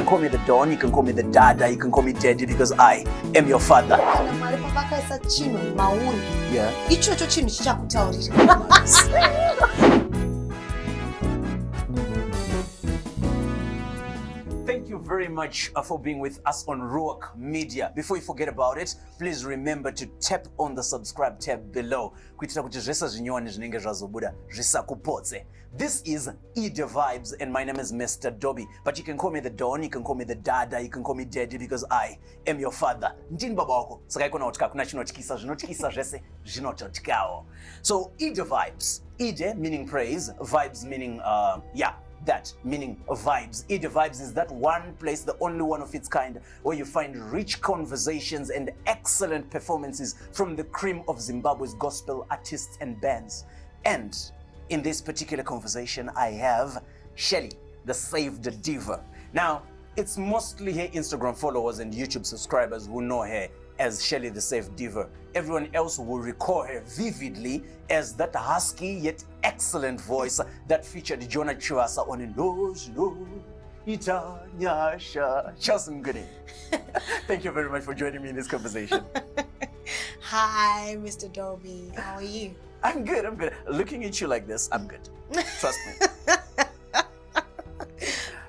call me the Don, you can call me the Dada, you can call me Daddy because I am your father. Yeah. Thank you very much for being with us on Rock Media. Before you forget about it, please remember to tap on the subscribe tab below. This is Ideh Vibes and my name is Mr Dobie. But you can call me the Don, you can call me the Dada, you can call me Daddy because I am your father. So Ideh Vibes. Ideh meaning praise, vibes meaning that meaning vibes. Ideh Vibes is that one place, the only one of its kind, where you find rich conversations and excellent performances from the cream of Zimbabwe's gospel artists and bands. And in this particular conversation, I have Shelly, the saved diva. Now, it's mostly her Instagram followers and YouTube subscribers who know her as Shelly the Saved Diva. Everyone else will recall her vividly as that husky yet excellent voice that featured Jonah Chiwasa on Itanyasha. Mguni. Thank you very much for joining me in this conversation. Hi, Mr. Dobie. How are you? I'm good. Looking at you like this, I'm good. Trust me.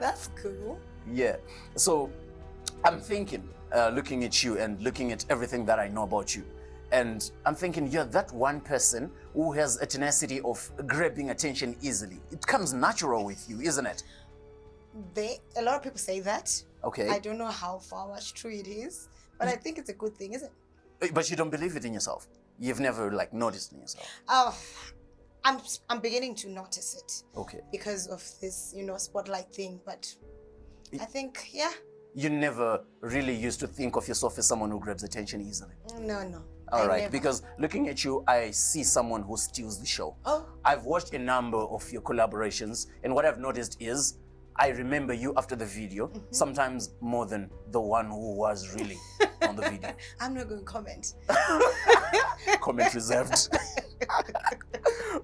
That's cool. Yeah. So I'm thinking, looking at you and looking at everything that I know about you. And I'm thinking you're that one person who has a tenacity of grabbing attention easily. It comes natural with you, isn't it? A lot of people say that. Okay. I don't know how far much true it is, but I think it's a good thing, isn't it? But you don't believe it in yourself. You've never noticed in yourself. Oh, I'm beginning to notice it. Okay. Because of this, spotlight thing, but I think, yeah. You never really used to think of yourself as someone who grabs attention easily? No. All right, because looking at you, I see someone who steals the show. Oh. I've watched a number of your collaborations, and what I've noticed is I remember you after the video, sometimes more than the one who was really on the video. I'm not going to comment. Comment reserved.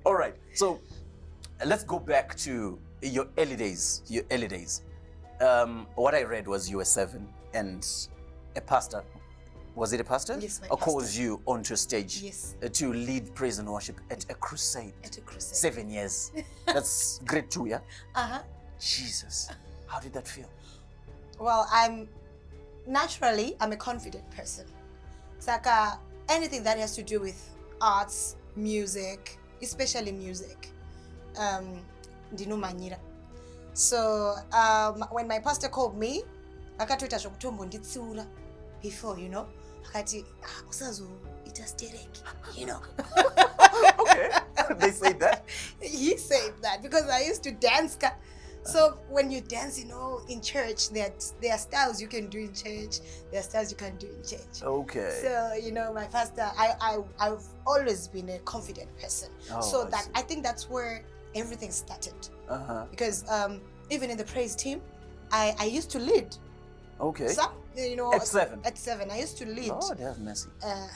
All right, so let's go back to your early days. What I read was you were 7 and a pastor, was it a pastor? Yes, my calls pastor. you onto a stage to lead praise and worship at a crusade. 7 years. That's grade 2, yeah? Uh-huh. Jesus. How did that feel? Well, I'm a confident person. It's like anything that has to do with arts, music, especially music. Ndinomanyira. So when my pastor called me, akatoita zvokutombo nditsura before, akati usazo ita stereki, Okay, they say that. He said that because I used to dance. So when you dance, in church, there are styles you can do in church, there are styles you can't do in church. Okay. So, my pastor, I've always been a confident person. Oh, so I think that's where everything started. Uh-huh. Because even in the praise team, I used to lead. Okay. Some, at 7? At 7, I used to lead. Oh, that's messy.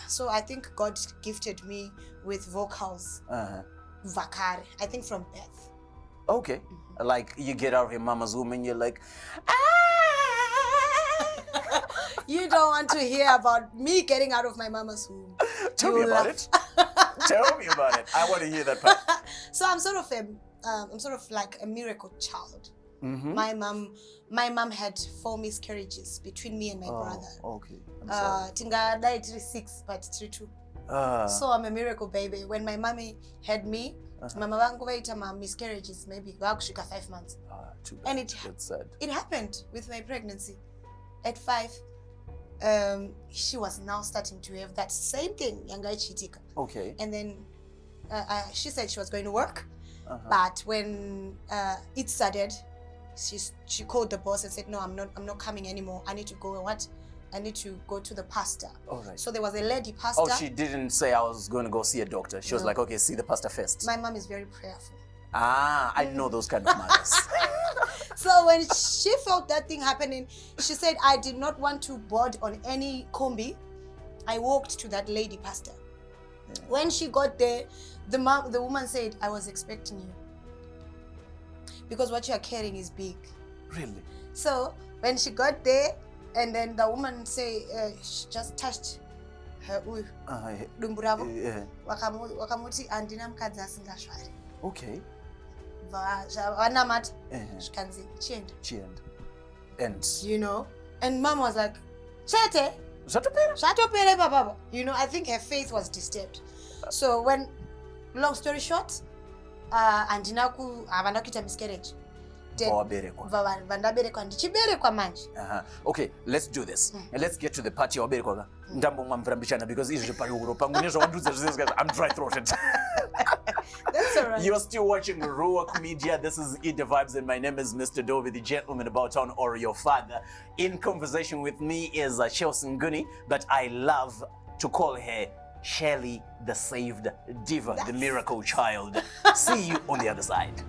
So I think God gifted me with vocals. Vakare, I think from birth. Okay. Like you get out of your mama's womb and you're like, You don't want to hear about me getting out of my mama's womb. Tell me about it. Tell me about it. I want to hear that part. So I'm sort of like a miracle child. My mom had 4 miscarriages between me and my brother. Okay. I'm sorry. Tinga died 6, but 2. So I'm a miracle baby. When my mommy had me, mama vangu vaita miscarriages maybe vakusvika 5 months. Too bad. And That's sad. It happened with my pregnancy. At 5, she was now starting to have that same thing, yanga ichiitika. Okay. And then she said she was going to work, but when it started, she called the boss and said, "No, I'm not coming anymore. I need to go I need to go to the pastor." All right. So there was a lady pastor. Oh, she didn't say I was going to go see a doctor. She was like, okay, see the pastor first. My mom is very prayerful. I know those kind of mothers. So when she felt that thing happening, she said, "I did not want to board on any combi. I walked to that lady pastor." Yeah. When she got there, the woman said, "I was expecting you. Because what you are carrying is big." Really? So When she got there, and then the woman say she just touched her dumbu ravo. Wakamuti andina mukadzi asingashwari. Okay. Vanamati zvikanzi chienda. And you know, and mom was like, Chate, Shatopere Baba. You know, I think her faith was disturbed. So when, long story short, andinaku avanakuita miscarriage. Okay, let's do this. And let's get to the party because I'm dry throated. That's alright. You're still watching Ruach Media. This is Ideh Vibes, and my name is Mr Dobie, the gentleman about town, or your father. In conversation with me is Chelsea Mguni, but I love to call her Shelly, the saved Diva, the miracle child. See you on the other side.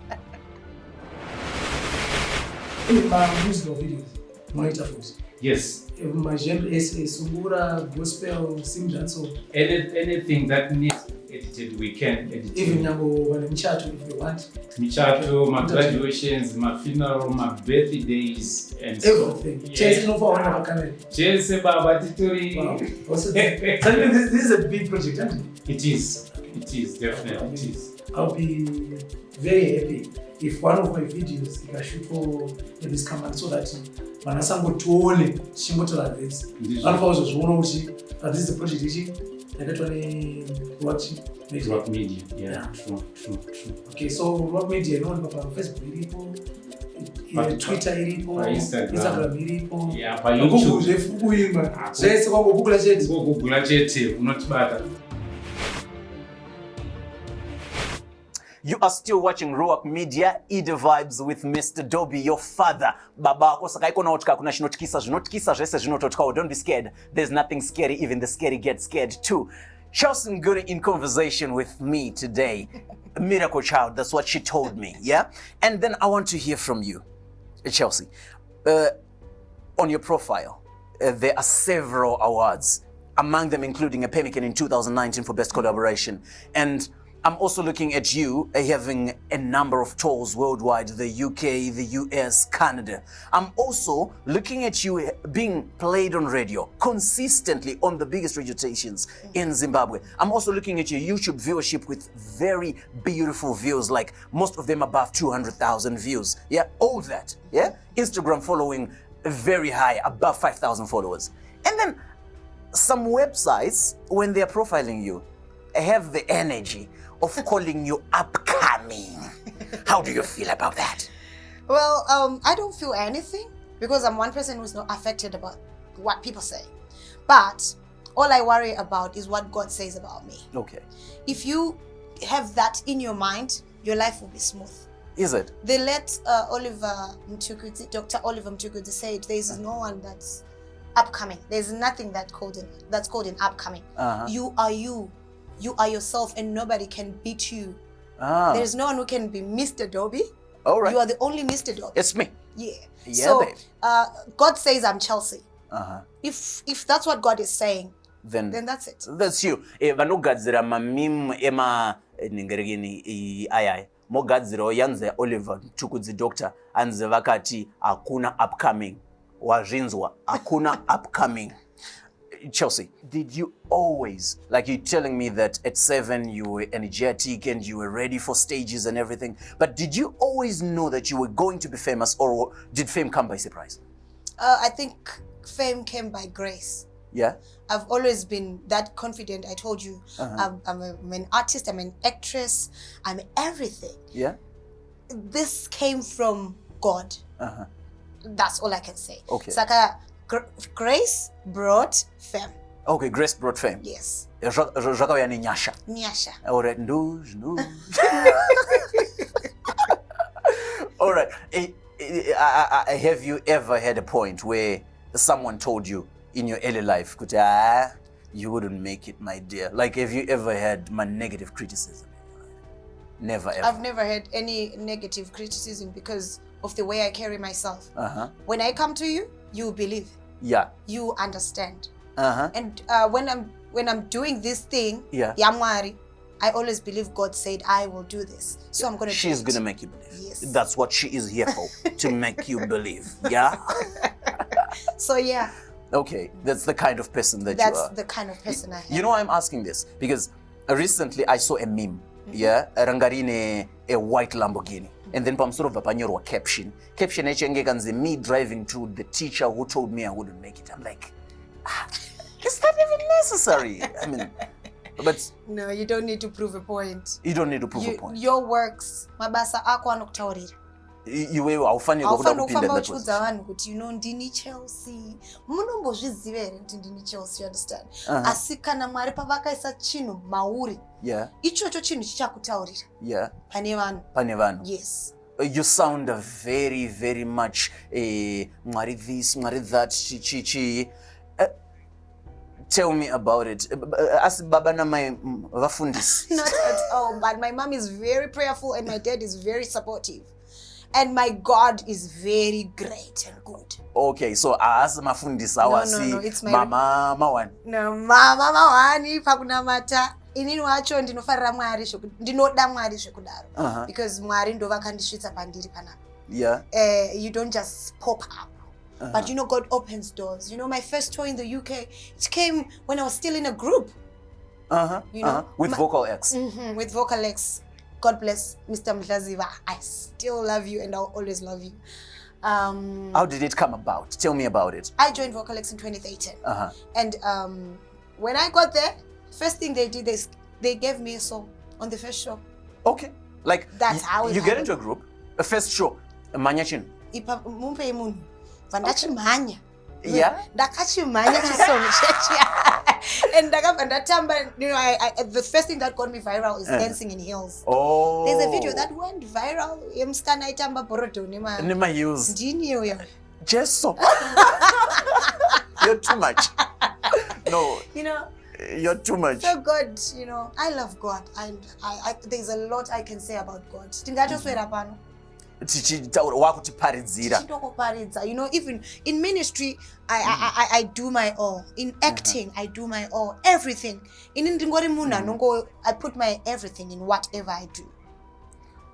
Musical videos, monitor phones. Yes. My genre is Sungura, gospel, sing that song. Anything that needs edited, we can edit. Even when I'm chat, if you want. Michato, my graduations, my funeral, my birthdays, and everything. Chase no for one camera. Chase Baba Titori. Wow. Also, this is a big project, isn't it? It is. It is, definitely. It is. I'll be very happy if one of my videos I shoot for this camera so that when I sang to only Shimotola this. And for us, one of this is the project. I get one Rock Media. Yeah. True. Okay, so Rock Media, you know, Facebook, Twitter, Instagram, yeah, by YouTube. You are still watching Ruach Media, Ideh Vibes with Mr Dobie, your father. Baba Vako, don't be scared. There's nothing scary, even the scary get scared too. Chelsea Mguni in conversation with me today. A miracle child, that's what she told me, yeah? And then I want to hear from you, Chelsea. On your profile, there are several awards, among them including a Pemmican in 2019 for Best Collaboration. And I'm also looking at you having a number of tours worldwide, the UK, the US, Canada. I'm also looking at you being played on radio consistently on the biggest radio stations in Zimbabwe. I'm also looking at your YouTube viewership with very beautiful views, like most of them above 200,000 views. Yeah, all that. Yeah, Instagram following very high, above 5,000 followers. And then some websites, when they're profiling you, have the energy of calling you upcoming. How do you feel about that? Well, I don't feel anything because I'm one person who's not affected about what people say. But all I worry about is what God says about me. Okay. If you have that in your mind, your life will be smooth. Is it? They let Dr. Oliver Mtukudzi say it. There is no one that's upcoming. There's nothing that's called an upcoming. You are you. You are yourself and nobody can beat you. There's no one who can be Mr. Dobie. All right. You are the only Mr. Dobie. It's me. Yeah. So, babe. God says I'm Chelsea. If that's what God is saying, then that's it. That's you. Vanogadzira mamim ema ningerigini ayai. Mogadzira oyanze Oliver Mtukudzi doctor anze vakati akuna upcoming. Wazhinzwa akuna upcoming. Chelsea, did you always, like you're telling me that at 7 you were energetic and you were ready for stages and everything, but did you always know that you were going to be famous, or did fame come by surprise? I think fame came by grace. Yeah? I've always been that confident. I told you, I'm an artist, I'm an actress, I'm everything. Yeah? This came from God. That's all I can say. Okay. Saka, grace brought fame. Okay, grace brought fame. Yes. Nyasha. Nyasha. All right, no. All right. Have you ever had a point where someone told you in your early life, you wouldn't make it, my dear? Like, have you ever had my negative criticism? Never ever. I've never had any negative criticism because of the way I carry myself. When I come to you, you believe. Yeah. You understand. And when I'm doing this thing, Yamwari, I always believe God said I will do this. So I'm gonna She's gonna make you believe. Yes. That's what she is here for, to make you believe. Yeah? So yeah. Okay, that's the kind of person that you That's are. the kind of person I am. You know why I'm asking this? Because recently I saw a meme, yeah, rangarine a white Lamborghini. And then pamsoro vapanyorwa caption. Caption echengekanze me driving to the teacher who told me I wouldn't make it. I'm like, is that even necessary? I mean, but No, you don't need to prove a point. you don't need to prove a point. Your works, mabasa ako anokutaurira. Iwe haufanirwa kuda Aufana kupinda kufamba that uchiudza vanhu kuti ndini Chelsea. Munombozviziva here kuti ndini Chelsea, you understand? Asi kana Mwari pavakaisa chinhu mauri, yeah, ichocho chinhu chichakutaurira yeah, pane vanhu. pane vanhu. Yes. You sound very, very much Mwari this, Mwari that, chi. Tell me about it. As baba na my vafundisi. Not at all, but my mom is very prayerful and my dad is very supportive. And my God is very great and good. Okay, so as mafundisi awasi it's my mama mawani. No, mama mawani pakunamata. Inini wacho ndinofarira Mwari ndinoda Mwari zvekudaro. Because Mwari ndo vakandisvitsa pandiri panapa. Yeah. You don't just pop up. But you know, God opens doors. You know, my first tour in the UK, it came when I was still in a group. You know, with Vocal X. With Vocal X. God bless Mr. Mdlaziva. I still love you and I'll always love you. How did it come about? Tell me about it. I joined Vocal X in 2013. And when I got there, first thing they did is they gave me a song on the first show. Okay. Like, that's how it you happened. get into a group, a first show, Manyachin. Vandachimhanya. Yeah. Ndakachimhanya chisongo chechi. And ndatamba, you know, the first thing that got me viral is dancing in heels. Oh. There's a video that went viral. Yemskana itamba borodo nema heels. Ndini yo. Just so. You're too much. No. You know. You're too much. So God, you know, I love God. And there's a lot I can say about God. Tingatoswera pano. You know, even in ministry, I do my all. In acting, I do my all. Everything. I put my everything in whatever I do.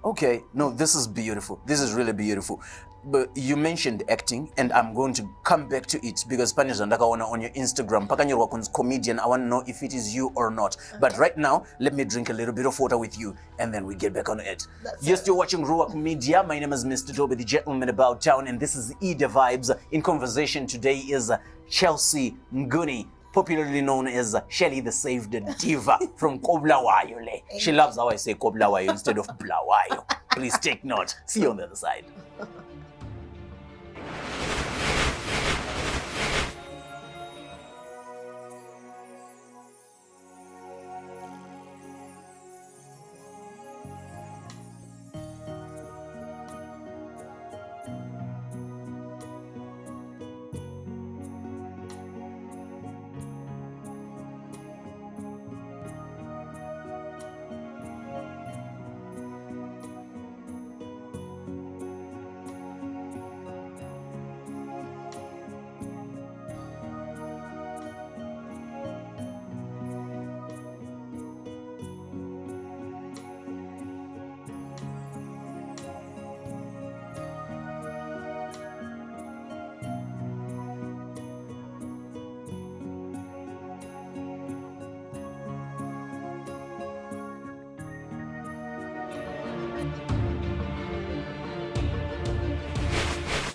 Okay, no, this is beautiful. This is really beautiful. But you mentioned acting, and I'm going to come back to it because Panizandakawana on your Instagram, Pakanyorwakun's comedian, I want to know if it is you or not. Okay. But right now, let me drink a little bit of water with you, and then we get back on it. You're still watching Ruach Media. My name is Mr. Dobie, the gentleman about town, and this is Ideh Vibes. In conversation today is Chelsea Mguni, popularly known as Shelly the Saved Diva from Koblawayo. She loves how I say Koblawayo instead of Blawayo. Please take note. See you on the other side.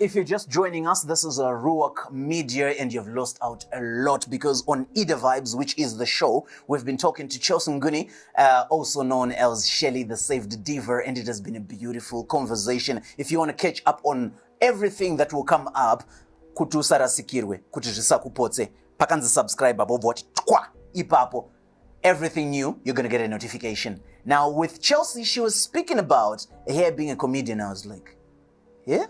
If you're just joining us, this is a Ruach Media and you've lost out a lot because on Ideh Vibes, which is the show, we've been talking to Chelsea Mguni, also known as Shelly the Saved Diva, and it has been a beautiful conversation. If you want to catch up on everything that will come up, kutusara sikirwe, kutujisa kupotse, pakanzi subscribe abo voti tukwa ipapo. Everything new, you're going to get a notification. Now with Chelsea, she was speaking about her being a comedian. I was like, yeah?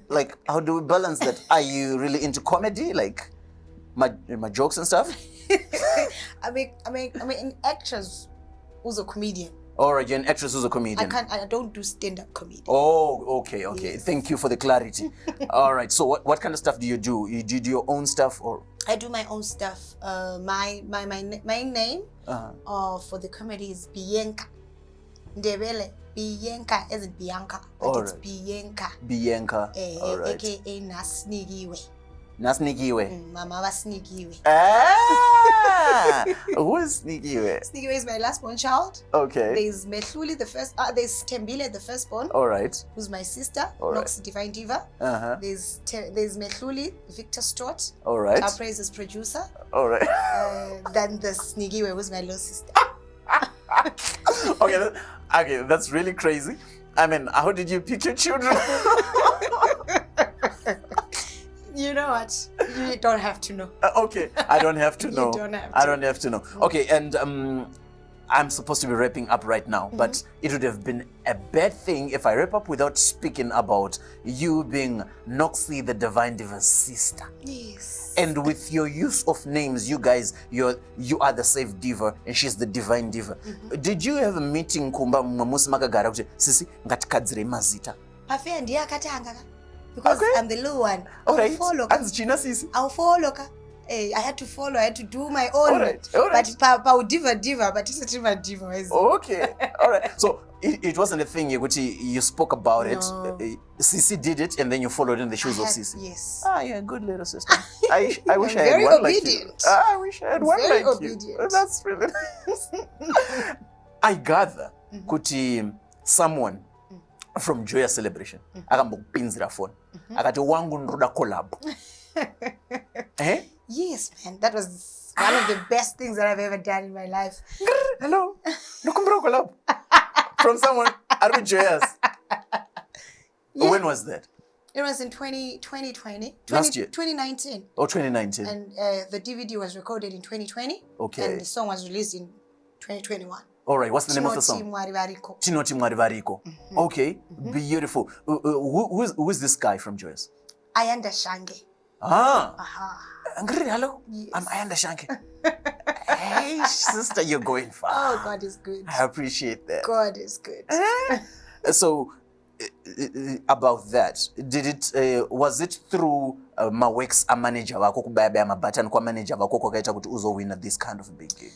Like, how do we balance that? Are you really into comedy, like my jokes and stuff? I mean, an actress who's a comedian. Alright, you're an actress who's a comedian. I don't do stand-up comedy. Oh, okay. Yes. Thank you for the clarity. Alright, so what kind of stuff do you do? You do your own stuff or? I do my own stuff. My name for the comedy is Bianca. Ndebele. Bianca isn't Bianca, but it's Bianca. Bianca. AKA Nasnigiwe. Nasnikiwe. Mama was Sneakiwe. Ah, who is Sneakiwe? Sneakiwe is my last born child. Okay. There's Mehluli, the first. There's Tembile, the firstborn. All right. Who's my sister? All right. Nox Divine Diva. Uh-huh. There's Mehluli, Victor Stott. All right. Our praise is producer. All right. Then the Sneakiwe was my little sister. Okay, that's really crazy. I mean, how did you pick your children? You know what? You don't have to know. Okay, I don't have to know. You don't have to. I don't have to know. Okay, and I'm supposed to be wrapping up right now, but it would have been a bad thing if I wrap up without speaking about you being Noxie the Divine Diva's sister. Yes. And with your use of names, you guys, you are the Safe Diva and she's the Divine Diva. Did you have a meeting kumba mwamusi makagara kuti sisi ngatikadzire mazita? Afia ndiye akatanga because I'm the little one. All right. I'll follow. Hey, I had to follow. I had to do my own. All right. But pa diva, but it's a diva. Okay. All right. So it wasn't a thing you spoke about it. Sisi did it and then you followed in the shoes of Sisi. Yes. Ah, you're a good little sister. I wish I had very one obedient. like you. I wish I had one Very like obedient. you. That's really nice. I gather kuti someone from Joya Celebration akambokupinzira phone akati wangu ndoda collab. Eh? Yes, man. That was one of the best things that I've ever done in my life. Hello. Nukumbra collab. From someone at Joya's. Yeah. When was that? It was in 2020. Last year? 2019. Oh, 2019. And the DVD was recorded in 2020. Okay. And the song was released in 2021. All right. What's the name of the song? Tinoti Mwari Variko. Okay. Beautiful. Who is this guy from Joya's? Ayanda Shange. Ah. Hello. Yes. I'm Ayanda Shanke. Hey, sister, you're going far. Oh, God is good. I appreciate that. God is good. So, about that, was it through Mawex a manager wako kubaya mabutton kwa manager wako kwakaita kuti uzowina this kind of big gig?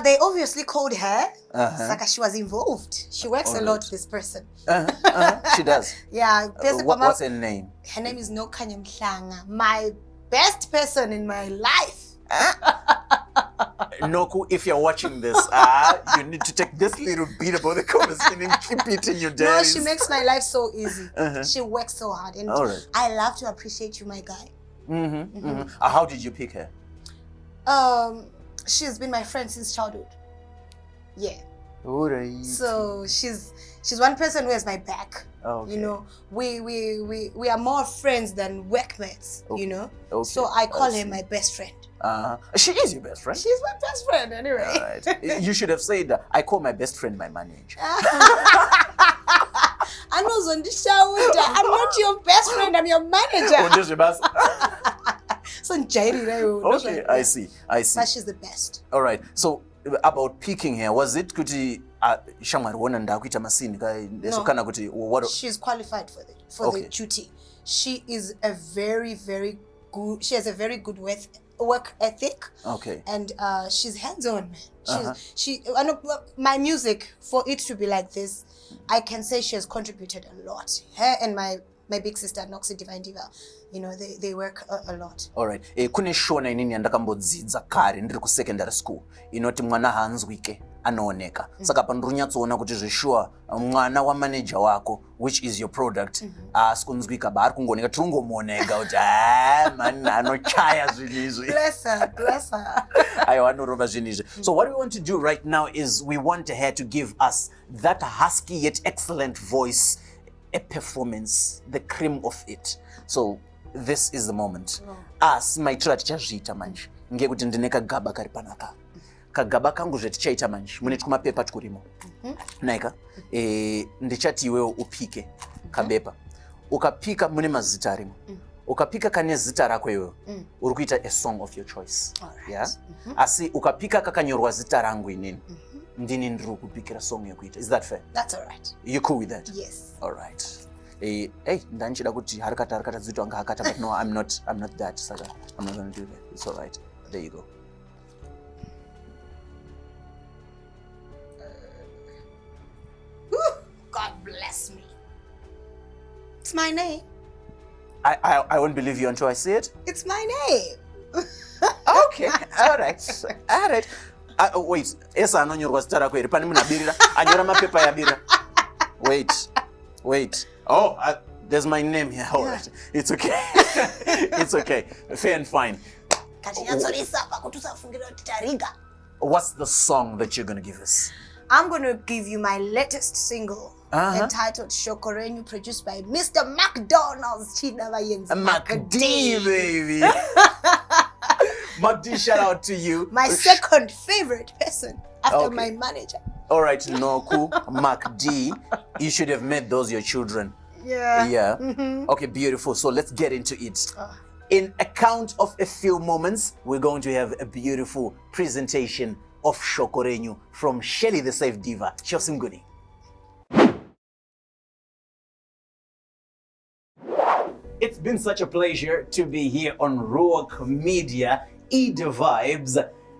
They obviously called her. Saka she was involved. She works a lot, this person. She does? Yeah. What's her name? Her name is Nokanya Mhlanga. My best person in my life. Noku, if you're watching this, you need to take this little bit about the conversation and keep it in your diaries. No, she makes my life so easy. She works so hard. And I love to appreciate you, my guy. How did you pick her? She's been my friend since childhood. Yeah. Alright. So she's one person who has my back. Okay. You know, we are more friends than workmates. You know. Okay. So I call her my best friend. She is your best friend. She's my best friend anyway. Right. You should have said I call my best friend my manager. I'm not your best friend. I'm your manager. So okay, I see. But she's the best. All right. So about picking her, was it kuti shamwari wona ndakuita masini so kana kuti what? She's qualified for the duty. She is a very good. She has a very good work ethic. Okay. And she's hands-on, man. My music, for it to be like this, I can say she has contributed a lot. Her and my big sister Noxie Divine Diva, you know, they work a lot. All right. Kune shona inini andakambodzidza kare ndiri ku secondary school inoti mwana hanzwike anooneka. Saka pandurunyatsoona kuti zveshuwa mwana wa manager wako, which is your product, asikunzwika ba ari kungooneka tungomuoneka kuti man anochaya zvinizvi. Bless her. I want to roba zvinizvi. So what we want to do right now is we want her to give us that husky yet excellent voice, a performance, the cream of it. So this is the moment. As maitira tichazviita manje ngekuti ndine kagaba kari panaka. Kagaba kangu zvetichaita manje mune tumapepa tukurimo. Naika ndichati iwewe upike kabepa. Ukapika mune mazita arimo. Ukapika kane zita rako iwewe uri kuita a song of your choice. Yeah? Asi ukapika kakanyorwa zita rangu inini. Ndini ndiri kupikira song yekuita. Is that fair? That's all right. You cool with that? Yes. All right. Hey, ndanchida kuti harikata dzitwa ngakata, but no, I'm not that, Saka. I'm not going to do that. It's all right. There you go. God bless me. It's my name. I won't believe you until I see it. It's my name. Okay, all right. Wait, esa anonyorwa zita kweli pani munabirira anyora mapepa ya bira. Wait. Oh, there's my name here. All right. It's okay. It's okay. Fair and fine. What's the song that you're going to give us? I'm going to give you my latest single entitled Shokorenyu, produced by Mr. McDonald's. McD, baby. McD, shout out to you. My second favorite person after my manager. All right, Noku, McD. You should have made those your children. Yeah. Okay, beautiful. So let's get into it. In a count of a few moments, we're going to have a beautiful presentation of Shokorenyu from Shelly the Safe Diva. Mguni. It's been such a pleasure to be here on Rock Media, Ideh Vibes.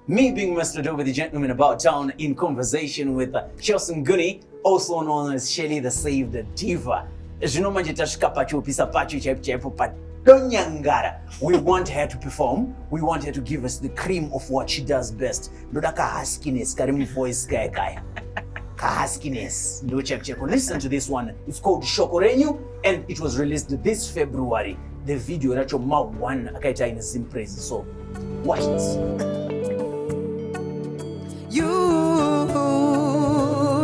Me being Mr Dobie, the gentleman about town, in conversation with Mguni, also known as Shelly the Saved Diva. We want her to perform. We want her to give us the cream of what she does best. Huskiness, voice huskiness. Listen to this one. It's called Shokorenyu, and it was released this February. The video that your mouth one akaita in Zim praise. So watch this.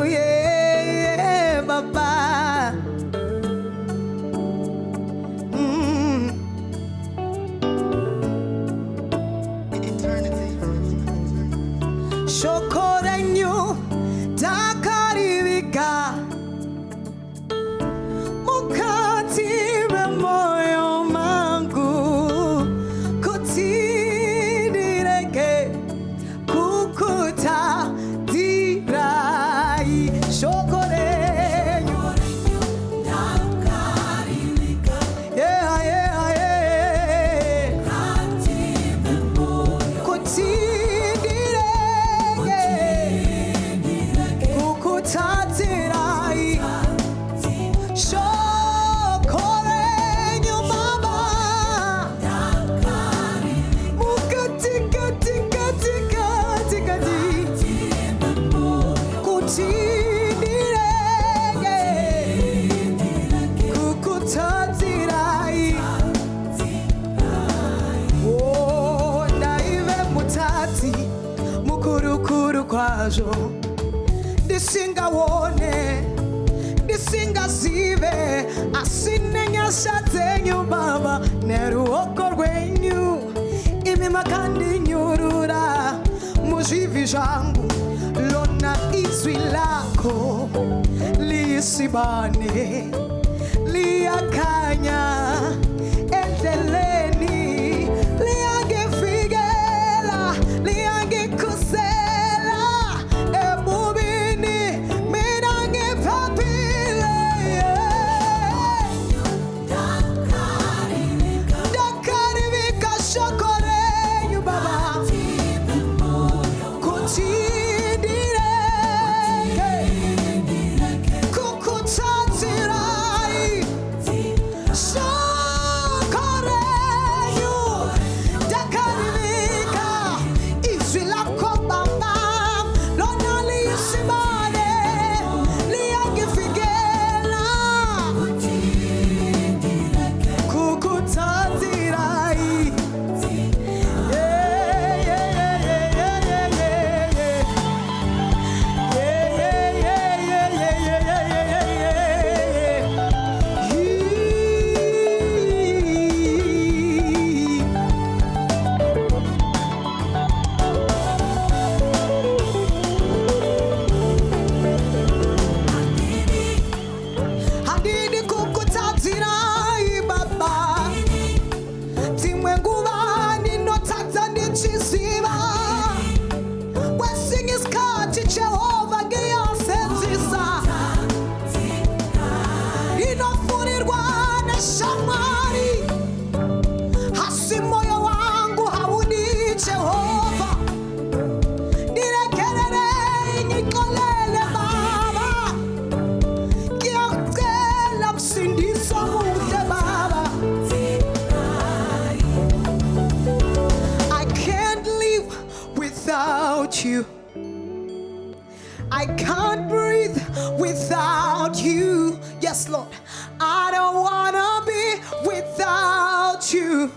Yeah, Baba. Shokorenyu takaribika mukati moyo mangu kutidireke kukuta dirai shokorenyu takaribika Disingawone, disingazive, asinenya shatenyu baba, neru okorwenyu, imi makandi nyurura, mujivi jangu, lona izwi lako, liisibane, liakanya, endeleni, liagefigela, liagekusela. Kukutatira without you. Yes, Lord. I don't wanna be without you.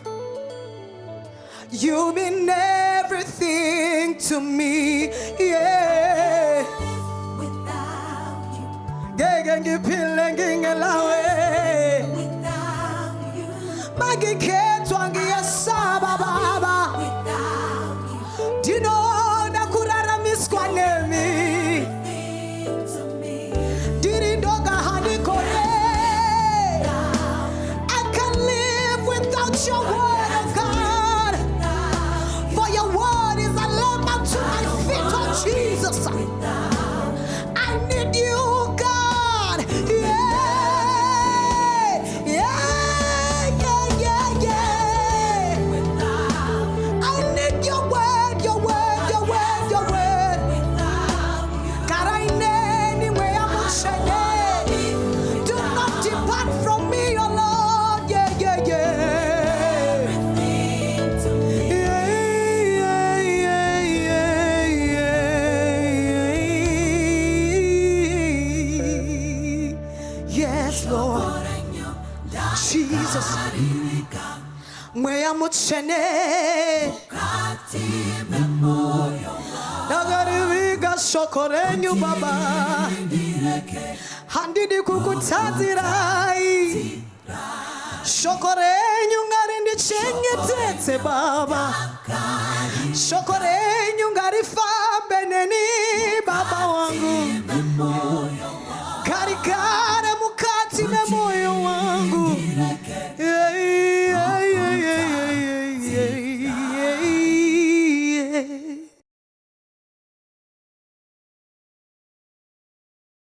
You mean everything to me. Yeah. Without you. Without you. Without you. Do you know that kurara miskwanemi? I can live without your word, oh God. For your word is a lamp unto my feet, oh Jesus. I need you, God. Yeah, yeah, yeah, yeah, yeah. I need your word, your word, your word, your word. God, I need anywhere I'm do not depart from me, oh Lord. Yeah, yeah, yeah. Yes, Lord. Jesus. Mwea muchene. Nagarivika shokorenyu baba. Handidi kukutazirai. Shokorenyu ngarindi chengetete baba. Shokorenyu ngarifa beneni.